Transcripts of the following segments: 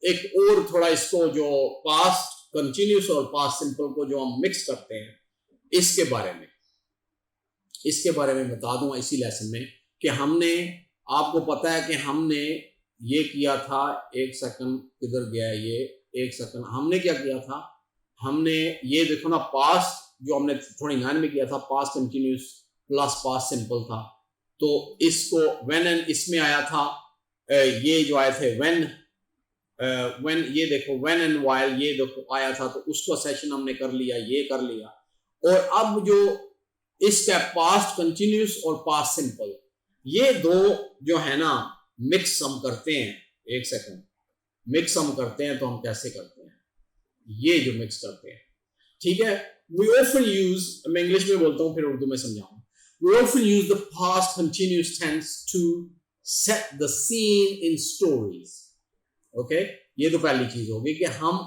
एक और थोड़ा इसको जो पास्ट कंटिन्यूस और पास्ट सिंपल को जो हम मिक्स करते हैं, इसके बारे में बता दूं इसी लेसन में कि हमने, आपको पता है कि हमने ये किया था, एक सेकंड किधर गया ये, एक सेकंड, हमने क्या किया था, हमने ये देखो ना, पास्ट जो हमने 29 में किया था past continuous plus past simple था, तो इसको व्हेन एंड इसमें आया था, ये जो आए थे व्हेन, ये देखो व्हेन एंड व्हाइल, ये देखो आया था, तो उसको सेशन हमने कर लिया, ये कर लिया। और अब जो इसका पास्ट कंटिन्यूस और पास्ट सिंपल, ये दो जो है ना मिक्स हम करते हैं, एक सेकंड, मिक्स हम करते हैं तो हम कैसे करते हैं, ये जो मिक्स करते हैं, ठीक है। वी ऑफन यूज, मैं इंग्लिश में बोलता हूं फिर उर्दू में समझाऊंगा। We often use the past continuous tense to set the scene in stories. Okay, ये तो पहली चीज होगी कि हम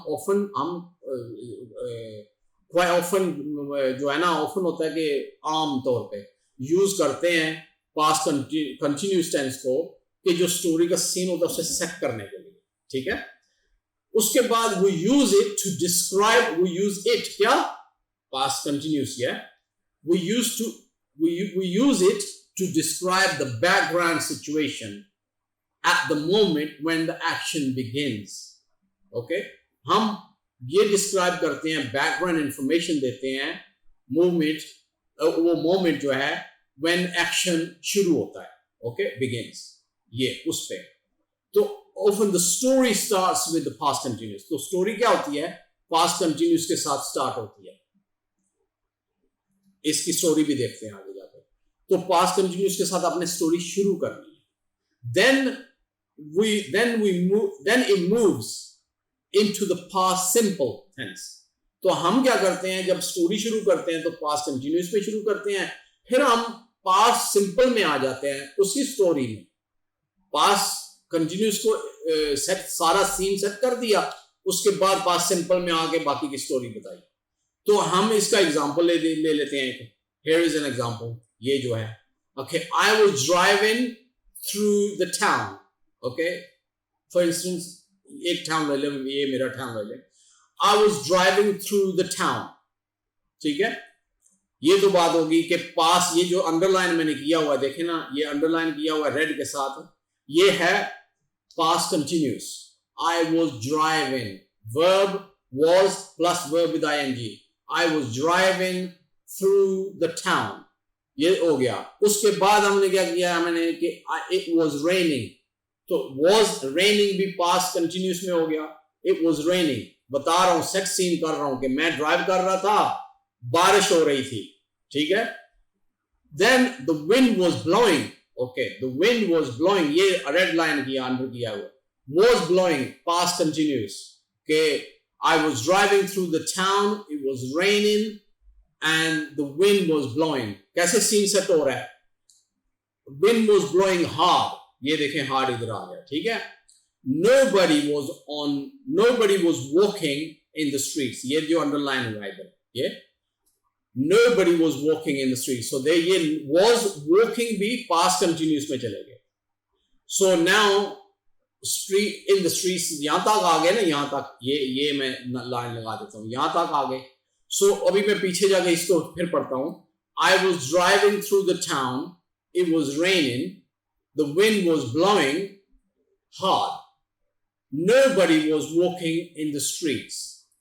क्वाइट ऑफन जो है ना, ऑफन होता है कि आम तौर पे यूज करते हैं पास्ट कंटिन्यूस टेंस को कि जो स्टोरी का सीन होता है उसे सेट करने के लिए, ठीक है। उसके बाद we use it to describe, we use it क्या, पास्ट कंटिन्यूस, या we use it to describe the background situation at the moment when the action begins. Okay, हम ये डिस्क्राइब करते हैं, बैकग्राउंड इंफॉर्मेशन देते हैं, मूवमेंट, वो मोमेंट जो है when action शुरू होता है, okay, begins, ये उस पे। तो often the story starts with the past continuous, तो स्टोरी क्या होती है, past continuous के साथ स्टार्ट होती है। इसकी स्टोरी भी देखते हैं आगे जाकर। तो past continuous के साथ आपने स्टोरी शुरू करनी है, then it moves into the past simple tense। तो हम क्या करते हैं, जब स्टोरी शुरू करते हैं तो past continuous पे शुरू करते हैं, फिर हम past simple में आ जाते हैं उसी स्टोरी में। past continuous को सेट, सारा सीन सेट कर दिया, उसके बाद past simple में आके बाकी की स्टोरी बताई। तो हम इसका एग्जांपल ले लेते हैं। Here is an example, ये जो है, okay, I was driving through the town। Okay, for instance, एक टाउन ले ले, ये मेरा टाउन ले ले, I was driving through the town, ठीक है। ये तो बात होगी कि पास, ये जो अंडरलाइन मैंने किया हुआ है, देखे ना, ये अंडरलाइन किया हुआ है रेड के साथ, ये है past continuous. I was driving, verb was plus verb with ing, I was driving through the town, ये हो गया। उसके बाद हमने क्या किया, मैंने कि it was raining, तो was raining भी past continuous में हो गया। It was raining, बता रहा हूं, सेट सीन कर रहा हूं कि मैं ड्राइव कर रहा था, बारिश हो रही थी, ठीक है। Then the wind was blowing, okay, the wind was blowing, ये रेड लाइन किया, अंडर किया हुआ, was blowing past continuous, okay, I was driving through the town, it was raining and the wind was blowing। कैसे scene set हो रहा है, wind was blowing hard, ये देखें हार्ड इधर आ गया, ठीक है। nobody was walking in the streets, ये जो अंडरलाइन हुआ है इधर, ये nobody was walking in the streets, so ये was walking भी past continuous में चले गए। so now street in the streets, यहां तक आ गए ना, यहां तक, ये मैं लाइन लगा देता हूं, यहां तक आ गए। so अभी मैं पीछे जाके इसको फिर पढ़ता हूं। I was driving through the town, it was raining, the wind was blowing hard, nobody was walking in the streets,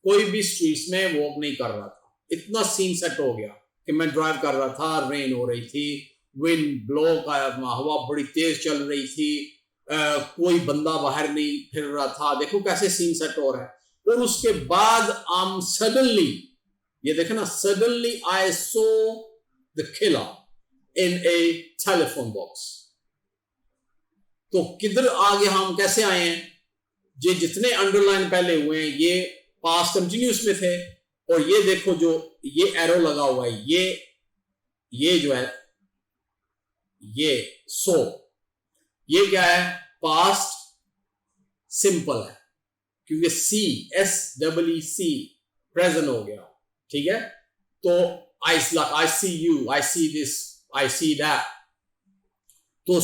कोई भी streets में walk नहीं कर रहा था। इतना सीन सेट हो गया कि मैं ड्राइव कर रहा था, रेन हो रही थी, विंड ब्लो का, हवा बड़ी तेज चल रही थी, कोई बंदा बाहर नहीं फिर रहा था। देखो कैसे सीन सेट हो रहा है। और उसके बाद सडनली, ये देखो ना, suddenly I saw the killer in a telephone box। तो किधर आगे हम कैसे आए हैं, ये जितने अंडरलाइन पहले हुए हैं ये पास्ट कंटिन्यूस में थे, और ये देखो जो ये एरो लगा हुआ है, ये जो है, ये ये क्या है, पास्ट सिंपल है, क्योंकि SEE प्रेजेंट हो गया, ठीक है। तो I see you, I see this, I see that, तो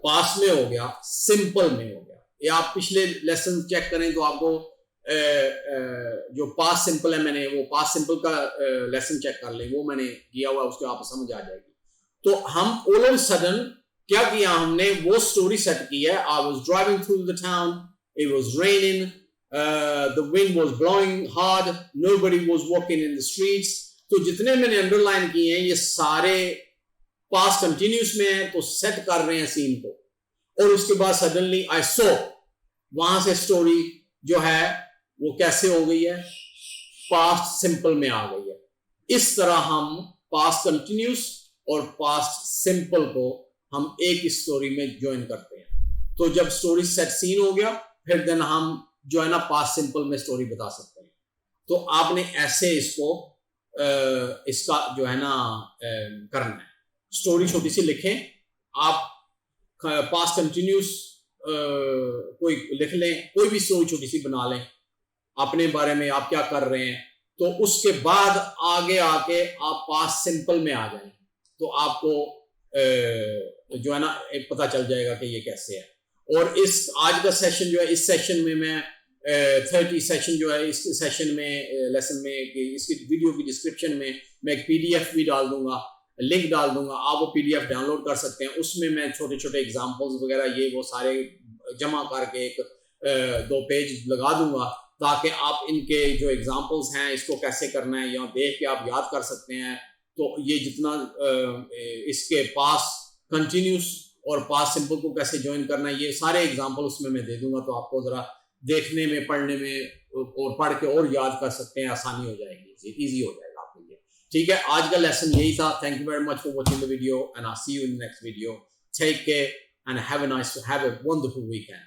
पास्ट में हो गया, सिंपल में हो गया, या आप पिछले लेसन चेक करें तो आपको जो पास्ट सिंपल है, मैंने वो पास्ट सिंपल का लेसन चेक कर लें, वो मैंने किया हुआ, उसके आपको समझ आ जाएगी। तो हम ऑल ऑफ सडन क्या किया, हमने वो स्टोरी सेट की है, I was driving through the town, it was raining, the wind was blowing hard, nobody was walking in the streets. तो जितने मैंने अंडरलाइन किए हैं ये सारे पास्ट कंटिन्यूस में है, तो सेट कर रहे हैं सीन को। और उसके बाद सडनली आई सो, वहां से स्टोरी जो है वो कैसे हो गई है, पास्ट सिंपल में आ गई है। इस तरह हम पास्ट कंटिन्यूस और पास्ट सिंपल को हम एक स्टोरी में ज्वाइन करते हैं। तो जब स्टोरी सेट सीन हो गया, फिर देन हम जो है ना पास्ट सिंपल में स्टोरी बता सकते हैं। तो आपने ऐसे इसको इसका जो है ना करना है। स्टोरी छोटी सी लिखें, आप पास्ट कंटिन्यूस कोई लिख लें, कोई भी स्टोरी छोटी सी बना लें अपने बारे में, आप क्या कर रहे हैं। तो उसके बाद आगे आके आप पास्ट सिंपल में आ जाएं, तो आपको जो है ना पता चल जाएगा कि ये कैसे है। और इस आज का सेशन जो है, इस सेशन में मैं 30 सेशन जो है, इस सेशन में लेसन में इसकी वीडियो की डिस्क्रिप्शन में मैं एक PDF भी डाल दूंगा, लिंक डाल दूंगा, आप वो PDF डाउनलोड कर सकते हैं। उसमें मैं छोटे छोटे एग्जांपल्स वगैरह ये वो सारे जमा करके एक 2 पेज लगा दूंगा, ताकि आप इनके जो एग्जांपल्स हैं इसको कैसे करना है यहाँ देख के आप याद कर सकते हैं। तो ये जितना इसके पास कंटिन्यूस और पास सिंपल को कैसे ज्वाइन करना है, ये सारे एग्जांपल उसमें मैं दे दूंगा, तो आपको ज़रा देखने में, पढ़ने में और पढ़ के और याद कर सकते हैं, आसानी हो जाएगी, ईजी हो जाएगा आपके लिए। ठीक है, आज का लेसन यही था। Thank you very much for watching the video and I see you in the next video. Take care and have a wonderful weekend.